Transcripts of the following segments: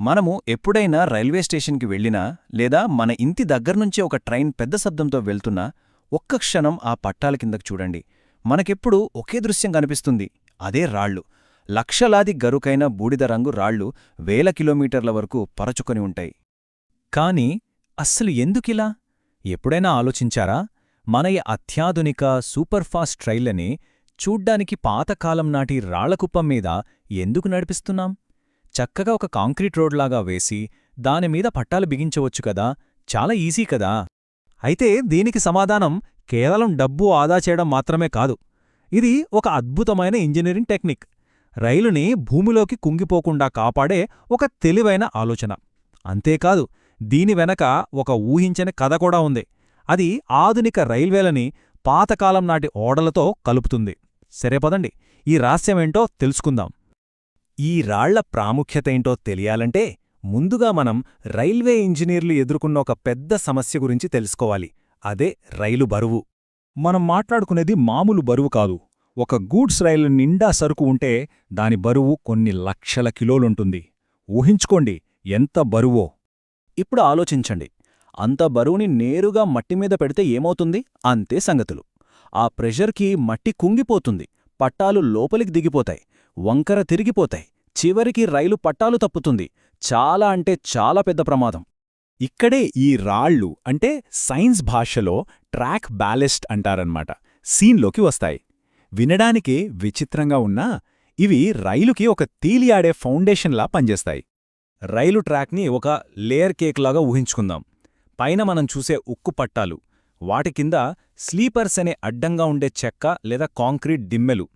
మనము ఎప్పుడైనా రైల్వే స్టేషన్కి వెళ్ళినా లేదా మన ఇంటి దగ్గర్నుంచే ఒక ట్రైన్ పెద్ద శబ్దంతో వెళ్తున్నా ఒక్క క్షణం ఆ పట్టాల కిందకు చూడండి. మనకెప్పుడూ ఒకే దృశ్యం కనిపిస్తుంది, అదే రాళ్ళు. లక్షలాది గరుకైన బూడిద రంగు రాళ్ళు వేల కిలోమీటర్ల వరకు పరచుకొని ఉంటాయి. కాని అస్సలు ఎందుకిలా? ఎప్పుడైనా ఆలోచించారా? మన ఈ అత్యాధునిక సూపర్ఫాస్ట్ రైళ్లని చూడ్డానికి పాతకాలం నాటి రాళ్లకుప్పం మీద ఎందుకు నడిపిస్తున్నాం? చక్కగా ఒక కాంక్రీట్ రోడ్లాగా వేసి దానిమీద పట్టాలు బిగించవచ్చు కదా, చాలా ఈజీ కదా. అయితే దీనికి సమాధానం కేవలం డబ్బు ఆదా చేయడం మాత్రమే కాదు. ఇది ఒక అద్భుతమైన ఇంజనీరింగ్ టెక్నిక్, రైలుని భూమిలోకి కుంగిపోకుండా కాపాడే ఒక తెలివైన ఆలోచన. అంతేకాదు, దీని వెనక ఒక ఊహించని కథ కూడా ఉంది. అది ఆధునిక రైల్వేలని పాతకాలం నాటి ఓడలతో కలుపుతుంది. సరే పదండి, ఈ రహస్యమేంటో తెలుసుకుందాం. ఈ రాళ్ల ప్రాముఖ్యతేంటో తెలియాలంటే ముందుగా మనం రైల్వే ఇంజనీర్లు ఎదుర్కొన్న ఒక పెద్ద సమస్య గురించి తెలుసుకోవాలి. అదే రైలు బరువు. మనం మాట్లాడుకునేది మామూలు బరువు కాదు. ఒక గూడ్స్ రైలు నిండా సరుకు ఉంటే దాని బరువు కొన్ని లక్షల కిలోలుంటుంది. ఊహించుకోండి ఎంత బరువో. ఇప్పుడు ఆలోచించండి, అంత బరువుని నేరుగా మట్టిమీద పెడితే ఏమవుతుంది? అంతే సంగతులు. ఆ ప్రెషర్కి మట్టి కుంగిపోతుంది, పట్టాలు లోపలికి దిగిపోతాయి, వంకర తిరిగిపోతాయి, చివరికి రైలు పట్టాలు తప్పుతుంది. చాలా అంటే చాలా పెద్ద ప్రమాదం. ఇక్కడే ఈ రాళ్ళు అంటే సైన్స్ భాషలో ట్రాక్ బ్యాలెస్ట్ అంటారన్నమాట సీన్లోకి వస్తాయి. వినడానికే విచిత్రంగా ఉన్నా ఇవి రైలుకి ఒక తేలియాడే ఫౌండేషన్లా పనిచేస్తాయి. రైలు ట్రాక్ని ఒక లేయర్ కేక్లాగా ఊహించుకుందాం. పైన మనం చూసే ఉక్కు పట్టాలు, వాటి కింద స్లీపర్స్ అనే అడ్డంగా ఉండే చెక్క లేదా కాంక్రీట్ దిమ్మెలు,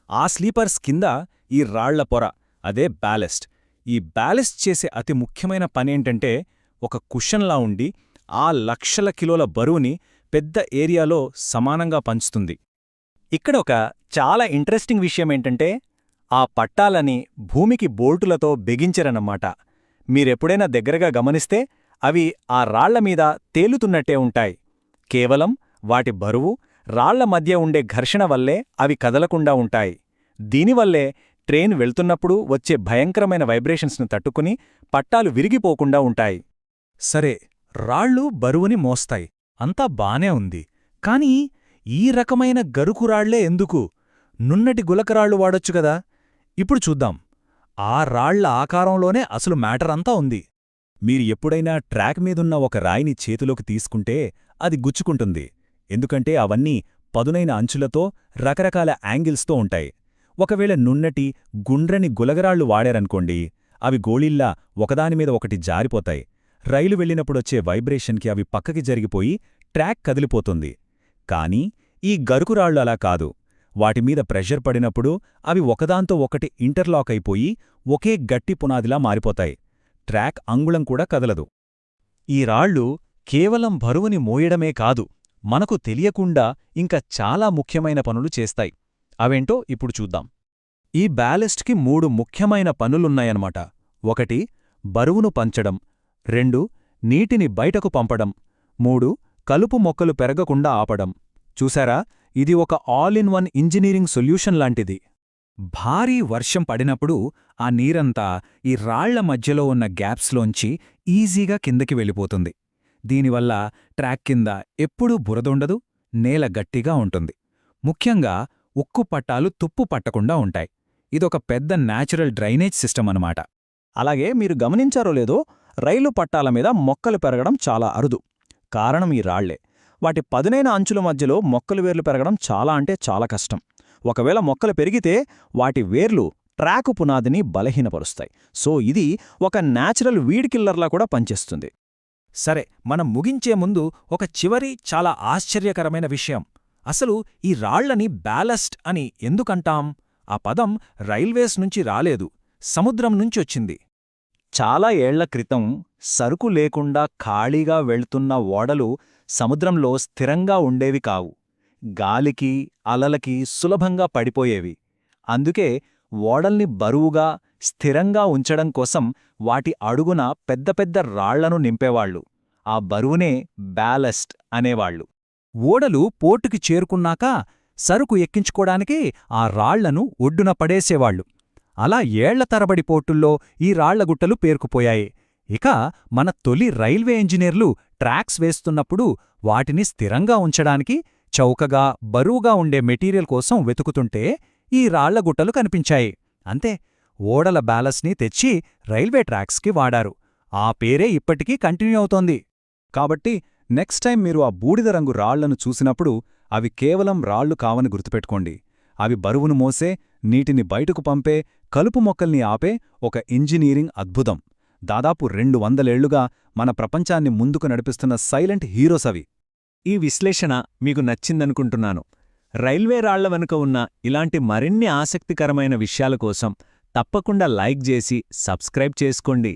ఆ స్లీపర్స్ కింద ఈ రాళ్ల పొర, అదే బ్యాలెస్ట్. ఈ బ్యాలెస్ట్ చేసే అతి ముఖ్యమైన పనేంటంటే ఒక కుషన్లా ఉండి ఆ లక్షల కిలోల బరువుని పెద్ద ఏరియాలో సమానంగా పంచుతుంది. ఇక్కడ ఒక చాలా ఇంట్రెస్టింగ్ విషయమేంటంటే ఆ పట్టాలని భూమికి బోల్టులతో బిగించరన్నమాట. మీరెప్పుడైనా దగ్గరగా గమనిస్తే అవి ఆ రాళ్లమీద తేలుతున్నట్టే ఉంటాయి. కేవలం వాటి బరువు, రాళ్ల మధ్య ఉండే ఘర్షణ వల్లే అవి కదలకుండా ఉంటాయి. దీనివల్లే ట్రైన్ వెళ్తున్నప్పుడు వచ్చే భయంకరమైన వైబ్రేషన్స్ను తట్టుకుని పట్టాలు విరిగిపోకుండా ఉంటాయి. సరే, రాళ్ళు బరువుని మోస్తాయి, అంతా బానే ఉంది. కానీ ఈ రకమైన గరుకురాళ్లే ఎందుకు? నున్నటి గులకరాళ్లు వాడొచ్చు కదా. ఇప్పుడు చూద్దాం. ఆ రాళ్ల ఆకారంలోనే అసలు మ్యాటర్ అంతా ఉంది. మీరు ఎప్పుడైనా ట్రాక్ మీదున్న ఒక రాయిని చేతిలోకి తీసుకుంటే అది గుచ్చుకుంటుంది. ఎందుకంటే అవన్నీ పదునైన అంచులతో రకరకాల యాంగిల్స్తో ఉంటాయి. ఒకవేళ నున్నటి గుండ్రని గులగరాళ్లు వాడారనుకోండి, అవి గోళీల్లా ఒకదానిమీద ఒకటి జారిపోతాయి. రైలు వెళ్ళినప్పుడొచ్చే వైబ్రేషన్కి అవి పక్కకి జరిగిపోయి ట్రాక్ కదిలిపోతుంది. కానీ ఈ గరుకురాళ్లు అలా కాదు. వాటిమీద ప్రెషర్ పడినప్పుడు అవి ఒకదాంతో ఒకటి ఇంటర్లాక్ అయిపోయి ఒకే గట్టి పునాదిలా మారిపోతాయి. ట్రాక్ అంగుళం కూడా కదలదు. ఈ రాళ్ళు కేవలం బరువుని మోయడమే కాదు, మనకు తెలియకుండా ఇంకా చాలా ముఖ్యమైన పనులు చేస్తాయి. అవేంటో ఇప్పుడు చూద్దాం. ఈ బ్యాలెస్ట్కి 3 ముఖ్యమైన పనులున్నాయన్నమాట. 1 బరువును పంచడం, 2 నీటిని బయటకు పంపడం, 3 కలుపు మొక్కలు పెరగకుండా ఆపడం. చూశారా, ఇది ఒక all in one engineering solution లాంటిది. భారీ వర్షం పడినప్పుడు ఆ నీరంతా ఈ రాళ్ల మధ్యలో ఉన్న గ్యాప్స్లోంచి ఈజీగా కిందకి వెళ్ళిపోతుంది. దీనివల్ల ట్రాక్ కింద ఎప్పుడూ బురదుండదు, నేల గట్టిగా ఉంటుంది. ముఖ్యంగా ఉక్కు పట్టాలు తుప్పు పట్టకుండా ఉంటాయి. ఇదొక పెద్ద న్యాచురల్ డ్రైనేజ్ సిస్టమ్ అన్నమాట. అలాగే మీరు గమనించారో లేదో, రైలు పట్టాల మీద మొక్కలు పెరగడం చాలా అరుదు. కారణం ఈ రాళ్లే. వాటి పదునైన అంచుల మధ్యలో మొక్కలు వేర్లు పెరగడం చాలా అంటే చాలా కష్టం. ఒకవేళ మొక్కలు పెరిగితే వాటి వేర్లు ట్రాకు పునాదిని బలహీనపరుస్తాయి. సో ఇది ఒక న్యాచురల్ వీడ్ కిల్లర్లా కూడా పనిచేస్తుంది. సరే, మనం ముగించే ముందు ఒక చివరి చాలా ఆశ్చర్యకరమైన విషయం. అసలు ఈ రాళ్లని బ్యాలస్ట్ అని ఎందుకంటాం? ఆ పదం రైల్వేస్ నుంచి రాలేదు, సముద్రం నుంచొచ్చింది. చాలా ఏళ్ల క్రితం సరుకు లేకుండా ఖాళీగా వెళ్తున్న ఓడలు సముద్రంలో స్థిరంగా ఉండేవి కావు. గాలికి, అలలకి సులభంగా పడిపోయేవి. అందుకే ఓడల్ని బరువుగా, స్థిరంగా ఉంచడం కోసం వాటి అడుగున పెద్ద పెద్ద రాళ్లను నింపేవాళ్లు. ఆ బరువునే బ్యాలస్ట్ అనేవాళ్లు. ఓడలు పోర్టుకి చేరుకున్నాక సరుకు ఎక్కించుకోడానికి ఆ రాళ్లను ఒడ్డున పడేసేవాళ్లు. అలా ఏళ్ల తరబడి పోర్టుల్లో ఈ రాళ్లగుట్టలు పేరుకుపోయాయి. ఇక మన తొలి రైల్వే ఇంజనీర్లు ట్రాక్స్ వేస్తున్నప్పుడు వాటిని స్థిరంగా ఉంచడానికి చౌకగా, బరువుగా ఉండే మెటీరియల్ కోసం వెతుకుతుంటే ఈ రాళ్లగుట్టలు కనిపించాయి. అంతే, ఓడల బ్యాలస్ని తెచ్చి రైల్వే ట్రాక్స్కి వాడారు. ఆ పేరే ఇప్పటికీ కంటిన్యూ అవుతోంది. కాబట్టి నెక్స్ట్ టైం మీరు ఆ బూడిద రంగు రాళ్లను చూసినప్పుడు అవి కేవలం రాళ్లు కావని గుర్తుపెట్టుకోండి. అవి బరువును మోసే, నీటిని బయటకు పంపే, కలుపు మొక్కల్ని ఆపే ఒక ఇంజనీరింగ్ అద్భుతం. దాదాపు 200 ఏళ్లుగా మన ప్రపంచాన్ని ముందుకు నడిపిస్తున్న సైలెంట్ హీరోస్ అవి. ఈ విశ్లేషణ మీకు నచ్చిందనుకుంటున్నాను. రైల్వే రాళ్ల వెనుక ఉన్న ఇలాంటి మరిన్ని ఆసక్తికరమైన విషయాల కోసం తప్పకుండా లైక్ చేసి సబ్స్క్రైబ్ చేసుకోండి.